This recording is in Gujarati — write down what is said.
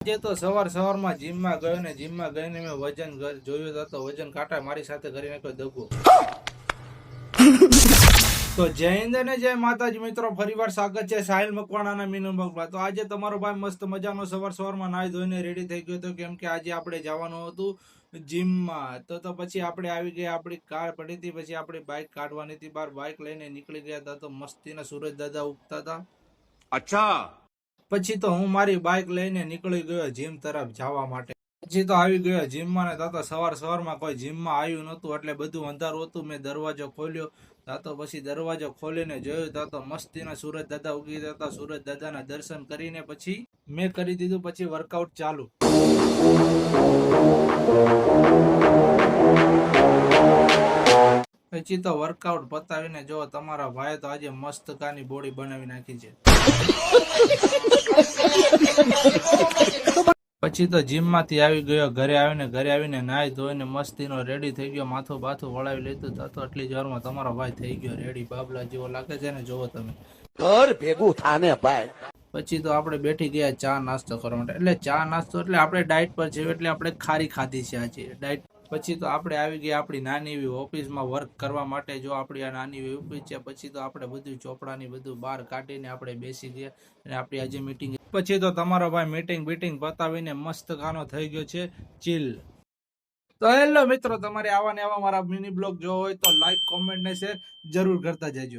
આજે તો સવારમાં જીમમાં ગયો ને જીમમાં ગઈને મેં વજન જોયું તો વજન કાંટા મારી સાથે કરીને કોઈ દગો. તો જય હિન્દ અને જય માતાજી મિત્રો, ફરીવાર સ્વાગત છે સાહિલ મકવાણાના મીનુ બ્લોગમાં. તો આજે તમારો ભાઈ મસ્ત મજાનો સવારમાં નાહી ધોઈને રેડી થઈ ગયો હતો, કેમ કે આજે આપણે જવાનું હતું જીમમાં. તો પછી આપણે આવી ગયા, આપણી કાર પડી હતી, પછી આપણી બાઇક કાઢવાની હતી બહાર, બાઇક લઈને નીકળી ગયા હતા. તો મસ્તીના સૂરજ દાદા ઉગતા હતા. અચ્છા. પછી તો હું મારી બાઇક લઈને નીકળી ગયો જીમ તરફ જવા માટે. પછી તો આવી ગયો જીમમાં ને તાતો સવારમાં કોઈ જીમમાં આવ્યું નતું, એટલે બધું અંધારું હતું. મેં દરવાજો ખોલ્યો, તાતો પછી દરવાજો ખોલીને જોયું, તાતો મસ્તીના સુરજ દાદા ઉગી હતા. સુરજ દાદાના દર્શન કરીને પછી મેં કરી દીધું પછી વર્કઆઉટ ચાલુ. પછી તો વર્કઆઉટ પતાવીને જો તમારા ભાઈ તો આજે મસ્ત કાની બોડી બનાવી નાખી છે. પછી તો જીમ માંથી આવી ગયો, ઘરે આવીને નાહી ધોઈને મસ્તીનો રેડી થઈ ગયો, માથું બાથું વળાવી લીધું. તો એટલી જ વારમાં તમારો ભાઈ થઈ ગયો રેડી, બાબલા જેવો લાગે છે ને, જોવો તમે ઘર ભેગું થાને ભાઈ. પછી તો આપણે બેઠી ગયા ચા નાસ્તો કરવા માટે. એટલે ચા નાસ્તો એટલે આપણે ડાયટ પર છે, એટલે આપણે ખારી ખાધી છે આજે ડાયટ. પછી તો આપણે આવી ગયા આપણી નાની એવી ઓફિસમાં વર્ક કરવા માટે. જો આપણી આ નાની એવી ઓફિસ છે. પછી તો આપણે બધું ચોપડાની બધું બહાર કાઢીને આપણે બેસી ગયા અને આપણી આજે મીટિંગ. પછી તો તમારો ભાઈ મીટિંગ પતાવીને મસ્ત ખાનો થઈ ગયો છે ચીલ. તો હેલો મિત્રો, તમારે આવા ને આવા મારા મિની બ્લોગ જોવો હોય તો લાઈક, કોમેન્ટ ને શેર જરૂર કરતા જજો.